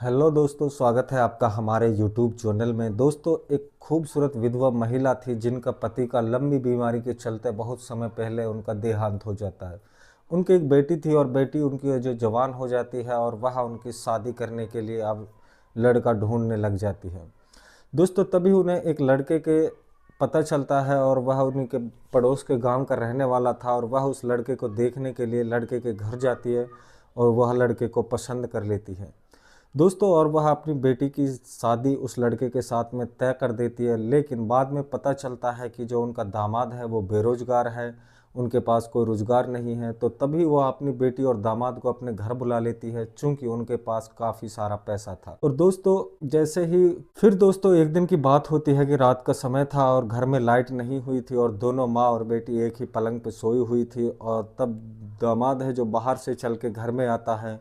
Hello दोस्तों, स्वागत है आपका हमारे यूट्यूब चैनल में। दोस्तों, एक खूबसूरत विधवा महिला थी जिनका पति का लंबी बीमारी के चलते बहुत समय पहले उनका देहांत हो जाता है। उनकी एक बेटी थी और बेटी उनकी जो जवान हो जाती है और वह उनकी शादी करने के लिए अब लड़का ढूंढने लग जाती है। दोस्तों, तभी उन्हें एक लड़के के पता चलता है और वह उनके पड़ोस के गांव का रहने वाला था और वह उस लड़के को देखने के लिए लड़के के घर जाती है और वह लड़के को पसंद कर लेती है। दोस्तों, और वह अपनी बेटी की शादी उस लड़के के साथ में तय कर देती है, लेकिन बाद में पता चलता है कि जो उनका दामाद है वो बेरोजगार है, उनके पास कोई रोजगार नहीं है। तो तभी वह अपनी बेटी और दामाद को अपने घर बुला लेती है, चूंकि उनके पास काफ़ी सारा पैसा था। और दोस्तों, जैसे ही फिर दोस्तों एक दिन की बात होती है कि रात का समय था और घर में लाइट नहीं हुई थी और दोनों माँ और बेटी एक ही पलंग पे सोई हुई थी। और तब दामाद है जो बाहर से चल के घर में आता है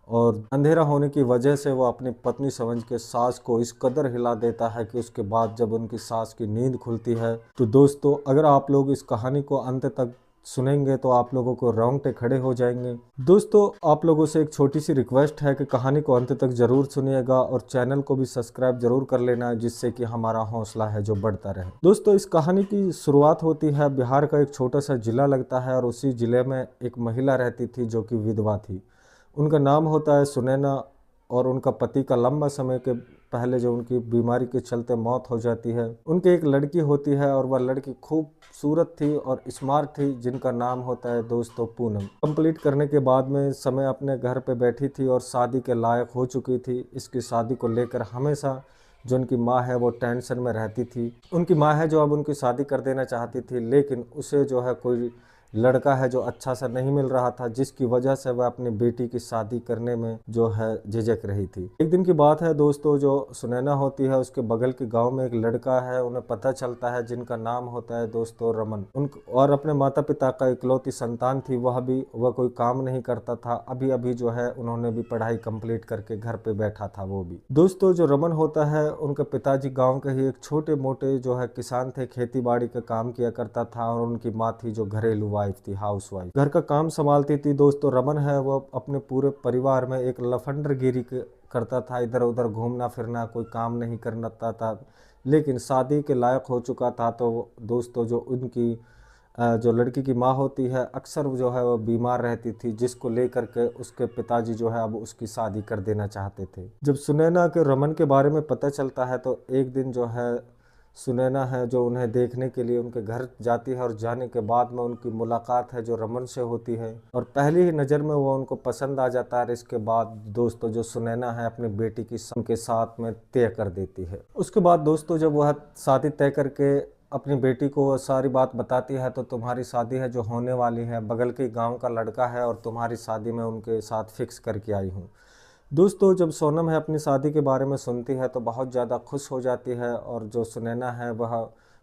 और अंधेरा होने की वजह से वो अपनी पत्नी समझ के सास को इस कदर हिला देता है कि उसके बाद जब उनकी सास की नींद खुलती है तो दोस्तों, अगर आप लोग इस कहानी को अंत तक सुनेंगे तो आप लोगों को रोंगटे खड़े हो जाएंगे। दोस्तों, आप लोगों से एक छोटी सी रिक्वेस्ट है कि कहानी को अंत तक जरूर सुनिएगा और चैनल को भी सब्सक्राइब जरूर कर लेना, जिससे कि हमारा हौसला है जो बढ़ता रहे। दोस्तों, इस कहानी की शुरुआत होती है बिहार का एक छोटा सा जिला लगता है और उसी जिले में एक महिला रहती थी जो कि विधवा थी। उनका नाम होता है सुनैना और उनका पति का लंबा समय के पहले जो उनकी बीमारी के चलते मौत हो जाती है। उनकी एक लड़की होती है और वह लड़की खूबसूरत थी और स्मार्ट थी, जिनका नाम होता है दोस्तों पूनम। कंप्लीट करने के बाद में समय अपने घर पे बैठी थी और शादी के लायक हो चुकी थी। इसकी शादी को लेकर हमेशा जो उनकी माँ है वो टेंशन में रहती थी। उनकी माँ है जो अब उनकी शादी कर देना चाहती थी, लेकिन उसे जो है कोई लड़का है जो अच्छा सा नहीं मिल रहा था, जिसकी वजह से वह अपनी बेटी की शादी करने में जो है झिझक रही थी। एक दिन की बात है दोस्तों, जो सुनैना होती है उसके बगल के गांव में एक लड़का है, उन्हें पता चलता है, जिनका नाम होता है दोस्तों रमन। उन और अपने माता पिता का इकलौती संतान थी, वह कोई काम नहीं करता था। अभी अभी जो है उन्होंने भी पढ़ाई कंप्लीट करके घर पे बैठा था वो भी। दोस्तों, जो रमन होता है उनके पिताजी गाँव के ही एक छोटे मोटे जो है किसान थे, खेती बाड़ी का काम किया करता था और उनकी माँ थी जो घरेलू वाइफ थी, हाउस वाइफ, घर का काम संभालती थी। दोस्तों, रमन है वो अपने पूरे परिवार में एक लफंडरगिरी करता था, इधर उधर घूमना फिरना, कोई काम नहीं करना था। लेकिन शादी के लायक हो चुका था तो दोस्तों, जो उनकी जो लड़की की माँ होती है अक्सर जो है वो बीमार रहती थी, जिसको लेकर के उसके पिताजी जो है अब उसकी शादी कर देना चाहते थे। जब सुनैना के रमन के बारे में पता चलता है तो एक दिन जो है सुनैना है जो उन्हें देखने के लिए उनके घर जाती है और जाने के बाद में उनकी मुलाकात है जो रमन से होती है और पहली ही नज़र में वो उनको पसंद आ जाता है। इसके बाद दोस्तों, जो सुनैना है अपनी बेटी की उनके साथ में तय कर देती है। उसके बाद दोस्तों, जब वह शादी तय करके अपनी बेटी को सारी बात बताती है तो तुम्हारी शादी है जो होने वाली है, बगल के गांव का लड़का है और तुम्हारी शादी में उनके साथ फिक्स करके आई हूँ। दोस्तों, जब सोनम है अपनी शादी के बारे में सुनती है तो बहुत ज़्यादा खुश हो जाती है और जो सुनैना है वह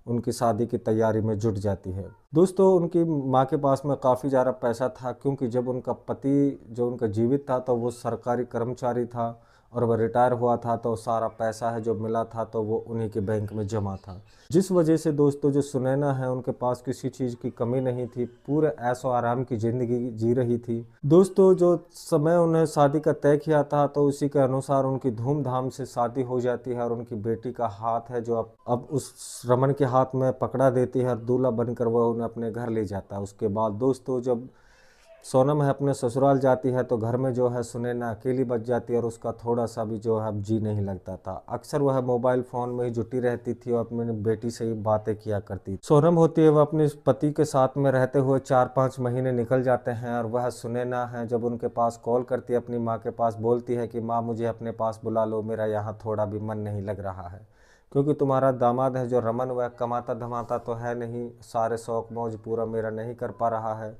उनकी शादी की तैयारी में जुट जाती है। दोस्तों, उनकी माँ के पास में काफ़ी ज़्यादा पैसा था, क्योंकि जब उनका पति जो उनका जीवित था तो वो सरकारी कर्मचारी था और वह रिटायर हुआ था, तो सारा पैसा है जो मिला था तो वो उन्हीं के बैंक में जमा था। जिस वजह से दोस्तों, जो सुनैना है उनके पास किसी चीज़ की कमी नहीं थी, पूरे ऐशो आराम की ज़िंदगी जी रही थी। दोस्तों, जो समय उन्हें शादी का तय किया था तो उसी के अनुसार उनकी धूमधाम से शादी हो जाती है और उनकी बेटी का हाथ है जो अब उस रमन के हाथ में पकड़ा देती है और दूल्हा बनकर वह उन्हें अपने घर ले जाता है। उसके बाद दोस्तों, जब सोनम है अपने ससुराल जाती है तो घर में जो है सुनैना अकेली बच जाती है और उसका थोड़ा सा भी जो है अब जी नहीं लगता था। अक्सर वह मोबाइल फ़ोन में ही जुटी रहती थी और अपनी बेटी से ही बातें किया करती। सोनम होती है वह अपने पति के साथ में रहते हुए 4-5 महीने निकल जाते हैं और वह सुनैना है जब उनके पास कॉल करती है, अपनी माँ के पास बोलती है कि माँ मुझे अपने पास बुला लो, मेरा यहाँ थोड़ा भी मन नहीं लग रहा है, क्योंकि तुम्हारा दामाद है जो रमन वह कमाता धमाता तो है नहीं, सारे शौक मौज पूरा मेरा नहीं कर पा रहा है।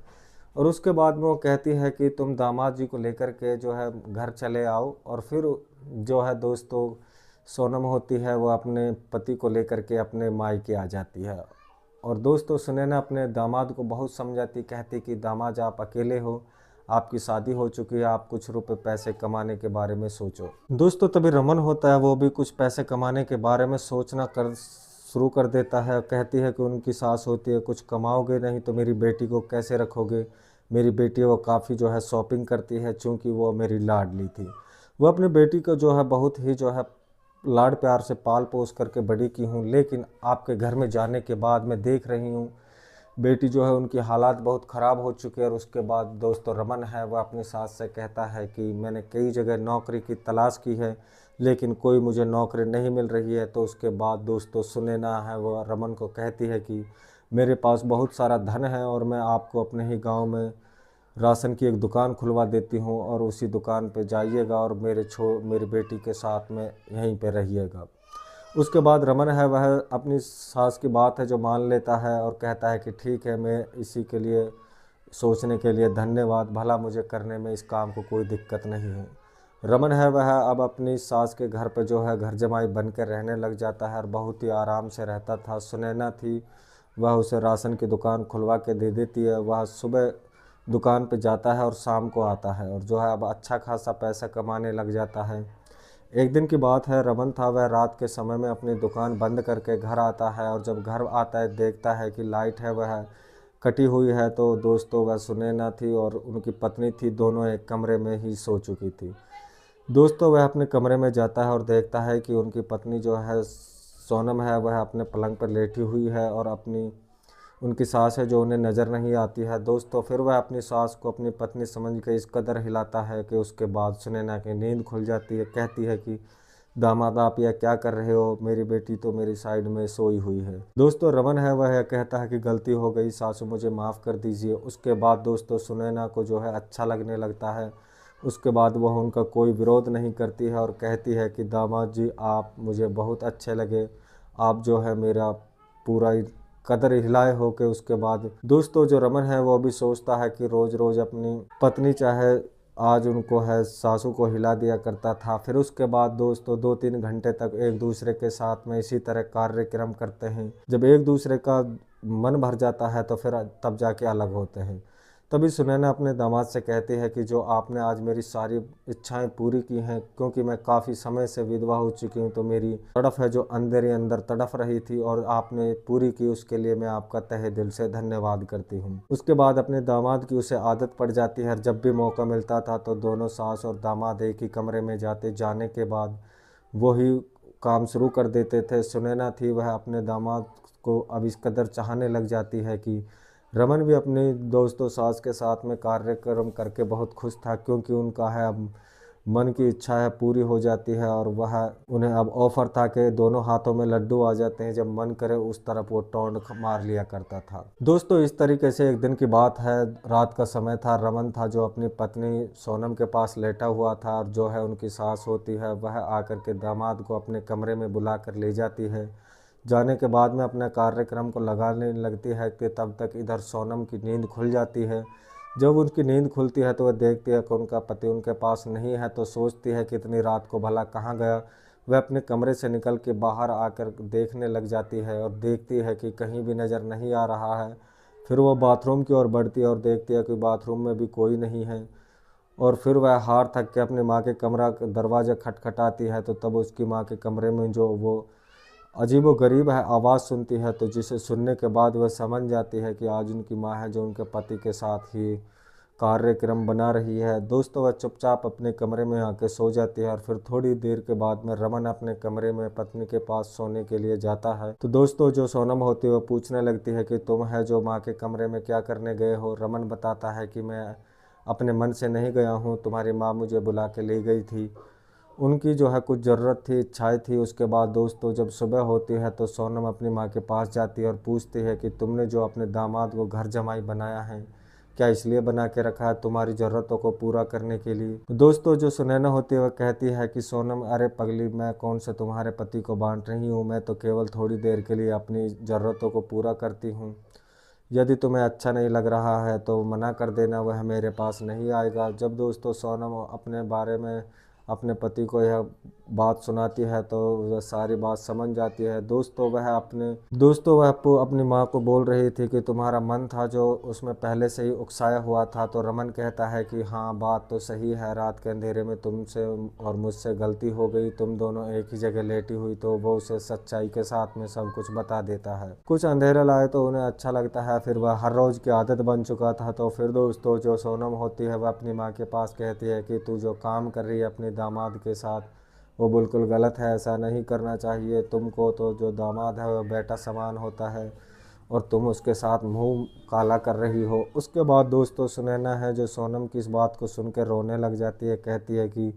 और उसके बाद में वो कहती है कि तुम दामाद जी को लेकर के जो है घर चले आओ। और फिर जो है दोस्तों, सोनम होती है वो अपने पति को लेकर के अपने मायके आ जाती है। और दोस्तों, सुनैना अपने दामाद को बहुत समझाती, कहती कि दामाद आप अकेले हो, आपकी शादी हो चुकी है, आप कुछ रुपए पैसे कमाने के बारे में सोचो। दोस्तों, तभी रमन होता है वो भी कुछ पैसे कमाने के बारे में सोचना कर शुरू कर देता है। कहती है कि उनकी सास होती है, कुछ कमाओगे नहीं तो मेरी बेटी को कैसे रखोगे, मेरी बेटी वो काफ़ी जो है शॉपिंग करती है, चूँकि वो मेरी लाडली थी। वो अपनी बेटी को जो है बहुत ही जो है लाड प्यार से पाल पोस करके बड़ी की हूँ, लेकिन आपके घर में जाने के बाद मैं देख रही हूँ बेटी जो है उनकी हालात बहुत ख़राब हो चुकी है। और उसके बाद दोस्तों रमन है वह अपनी सास से कहता है कि मैंने कई जगह नौकरी की तलाश की है लेकिन कोई मुझे नौकरी नहीं मिल रही है। तो उसके बाद दोस्तों सुनैना है वह रमन को कहती है कि मेरे पास बहुत सारा धन है और मैं आपको अपने ही गांव में राशन की एक दुकान खुलवा देती हूँ और उसी दुकान पे जाइएगा और मेरी बेटी के साथ में यहीं पे रहिएगा। उसके बाद रमन है वह अपनी सास की बात है जो मान लेता है और कहता है कि ठीक है, मैं इसी के लिए सोचने के लिए धन्यवाद, भला मुझे करने में इस काम को कोई दिक्कत नहीं है। रमन है वह अब अपनी सास के घर पर जो है घर जमाई बन कर रहने लग जाता है और बहुत ही आराम से रहता था। सुनैना थी वह उसे राशन की दुकान खुलवा के दे देती है। वह सुबह दुकान पे जाता है और शाम को आता है और जो है अब अच्छा खासा पैसा कमाने लग जाता है। एक दिन की बात है, रमन था वह रात के समय में अपनी दुकान बंद करके घर आता है और जब घर आता है देखता है कि लाइट है वह कटी हुई है। तो दोस्तों वह सुनैना थी और उनकी पत्नी थी, दोनों एक कमरे में ही सो चुकी थी। दोस्तों वह अपने कमरे में जाता है और देखता है कि उनकी पत्नी जो है सोनम है वह अपने पलंग पर लेटी हुई है और अपनी उनकी सास है जो उन्हें नज़र नहीं आती है। दोस्तों फिर वह अपनी सास को अपनी पत्नी समझ के इस कदर हिलाता है कि उसके बाद सुनैना की नींद खुल जाती है। कहती है कि दामाद आप यह क्या कर रहे हो, मेरी बेटी तो मेरी साइड में सोई हुई है। दोस्तों रमन है वह कहता है कि गलती हो गई सासू, मुझे माफ़ कर दीजिए। उसके बाद दोस्तों सुनैना को जो है अच्छा लगने लगता है। उसके बाद वह उनका कोई विरोध नहीं करती है और कहती है कि दामाद जी आप मुझे बहुत अच्छे लगे, आप जो है मेरा पूरा कदर हिलाए हो। के उसके बाद दोस्तों जो रमन है वो भी सोचता है कि रोज़ रोज़ अपनी पत्नी चाहे आज उनको है सासू को हिला दिया करता था। फिर उसके बाद दोस्तों 2-3 घंटे तक एक दूसरे के साथ में इसी तरह कार्यक्रम करते हैं। जब एक दूसरे का मन भर जाता है तो फिर तब जाके अलग होते हैं। तभी सुनैना अपने दामाद से कहती है कि जो आपने आज मेरी सारी इच्छाएं पूरी की हैं, क्योंकि मैं काफ़ी समय से विधवा हो चुकी हूं तो मेरी तड़फ है जो अंदर ही अंदर तड़फ रही थी और आपने पूरी की, उसके लिए मैं आपका तहे दिल से धन्यवाद करती हूं। उसके बाद अपने दामाद की उसे आदत पड़ जाती है, जब भी मौका मिलता था तो दोनों सास और दामाद एक ही कमरे में जाने के बाद वही काम शुरू कर देते थे। सुनैना थी वह अपने दामाद को अब इस कदर चाहने लग जाती है कि रमन भी अपने दोस्तों सास के साथ में कार्यक्रम करके बहुत खुश था, क्योंकि उनका है अब मन की इच्छा है पूरी हो जाती है और वह उन्हें अब ऑफर था कि दोनों हाथों में लड्डू आ जाते हैं, जब मन करे उस तरफ वो टौंड मार लिया करता था। दोस्तों इस तरीके से एक दिन की बात है, रात का समय था, रमन था जो अपनी पत्नी सोनम के पास लेटा हुआ था और जो है उनकी सास होती है वह आकर के दामाद को अपने कमरे में बुला कर ले जाती है। जाने के बाद में अपने कार्यक्रम को लगाने लगती है कि तब तक इधर सोनम की नींद खुल जाती है। जब उनकी नींद खुलती है तो वह देखती है कि उनका पति उनके पास नहीं है, तो सोचती है कि इतनी रात को भला कहाँ गया। वह अपने कमरे से निकल के बाहर आकर देखने लग जाती है और देखती है कि कहीं भी नज़र नहीं आ रहा है। फिर वह बाथरूम की ओर बढ़ती है और देखती है कि बाथरूम में भी कोई नहीं है। और फिर वह हार थक के अपनी माँ के कमरा का दरवाज़ा खटखटाती है, तो तब उसकी माँ के कमरे में जो वो अजीबो गरीब है आवाज़ सुनती है, तो जिसे सुनने के बाद वह समझ जाती है कि आज उनकी माँ है जो उनके पति के साथ ही कार्यक्रम बना रही है। दोस्तों वह चुपचाप अपने कमरे में आके सो जाती है और फिर थोड़ी देर के बाद में रमन अपने कमरे में पत्नी के पास सोने के लिए जाता है। तो दोस्तों जो सोनम होती है वह पूछने लगती है कि तुम है जो माँ के कमरे में क्या करने गए हो। रमन बताता है कि मैं अपने मन से नहीं गया हूँ, तुम्हारी माँ मुझे बुला के ले गई थी, उनकी जो है कुछ ज़रूरत थी, इच्छाएं थी। उसके बाद दोस्तों जब सुबह होती है तो सोनम अपनी माँ के पास जाती है और पूछती है कि तुमने जो अपने दामाद को घर जमाई बनाया है क्या इसलिए बना के रखा है, तुम्हारी ज़रूरतों को पूरा करने के लिए। दोस्तों जो सुनैना होती है वह कहती है कि सोनम अरे पगली, मैं कौन से तुम्हारे पति को बांट रही हूँ, मैं तो केवल थोड़ी देर के लिए अपनी ज़रूरतों को पूरा करती हूँ। यदि तुम्हें अच्छा नहीं लग रहा है तो मना कर देना, वह मेरे पास नहीं आएगा। जब दोस्तों सोनम अपने बारे में अपने पति को यह बात सुनाती है तो वह सारी बात समझ जाती है। दोस्तों वह अपनी माँ को बोल रही थी कि तुम्हारा मन था जो उसमें पहले से ही उकसाया हुआ था। तो रमन कहता है कि हाँ बात तो सही है, रात के अंधेरे में तुमसे और मुझसे गलती हो गई, तुम दोनों एक ही जगह लेटी हुई। तो वो उसे सच्चाई के साथ में सब कुछ बता देता है। कुछ अंधेरा लाए तो उन्हें अच्छा लगता है, फिर वह हर रोज़ की आदत बन चुका था। तो फिर दोस्तों जो सोनम होती है वह अपनी माँ के पास कहती है कि तू जो काम कर रही है अपनी दामाद के साथ, वो बिल्कुल गलत है, ऐसा नहीं करना चाहिए। तुमको तो जो दामाद है वो बेटा समान होता है और तुम उसके साथ मुंह काला कर रही हो। उसके बाद दोस्तों सुनैना है जो सोनम की इस बात को सुन के रोने लग जाती है, कहती है कि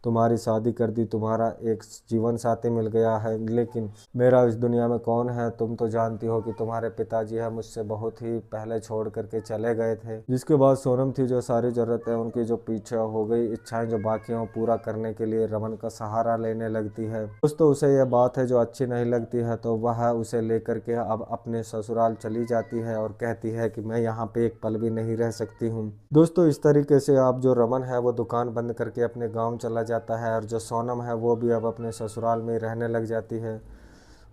तुम्हारी शादी कर दी, तुम्हारा एक जीवन साथी मिल गया है, लेकिन मेरा इस दुनिया में कौन है। तुम तो जानती हो कि तुम्हारे पिताजी है मुझसे बहुत ही पहले छोड़ करके चले गए थे। जिसके बाद सोनम थी जो सारी जरूरत है उनकी जो पीछे हो गई इच्छाएं जो बाकी हों पूरा करने के लिए रमन का सहारा लेने लगती है। दोस्तों उसे यह बात है जो अच्छी नहीं लगती है, तो वह उसे लेकर के अब अपने ससुराल चली जाती है और कहती है कि मैं यहाँ पे एक पल भी नहीं रह सकती हूँ। दोस्तों इस तरीके से आप जो रमन है वो दुकान बंद करके अपने गाँव चला जाता है और जो सोनम है वो भी अब अपने ससुराल में रहने लग जाती है।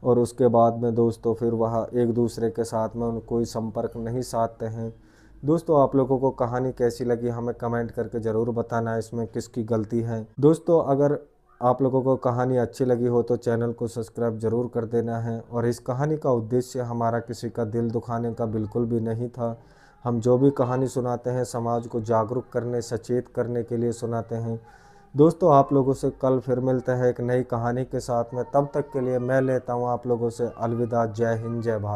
और उसके बाद में दोस्तों फिर वह एक दूसरे के साथ में उन कोई संपर्क नहीं साधते हैं। दोस्तों आप लोगों को कहानी कैसी लगी हमें कमेंट करके ज़रूर बताना, इसमें किसकी गलती है। दोस्तों अगर आप लोगों को कहानी अच्छी लगी हो तो चैनल को सब्सक्राइब जरूर कर देना है। और इस कहानी का उद्देश्य हमारा किसी का दिल दुखाने का बिल्कुल भी नहीं था। हम जो भी कहानी सुनाते हैं समाज को जागरूक करने सचेत करने के लिए सुनाते हैं। दोस्तों आप लोगों से कल फिर मिलते हैं एक नई कहानी के साथ में, तब तक के लिए मैं लेता हूँ आप लोगों से अलविदा। जय हिंद, जय भारत।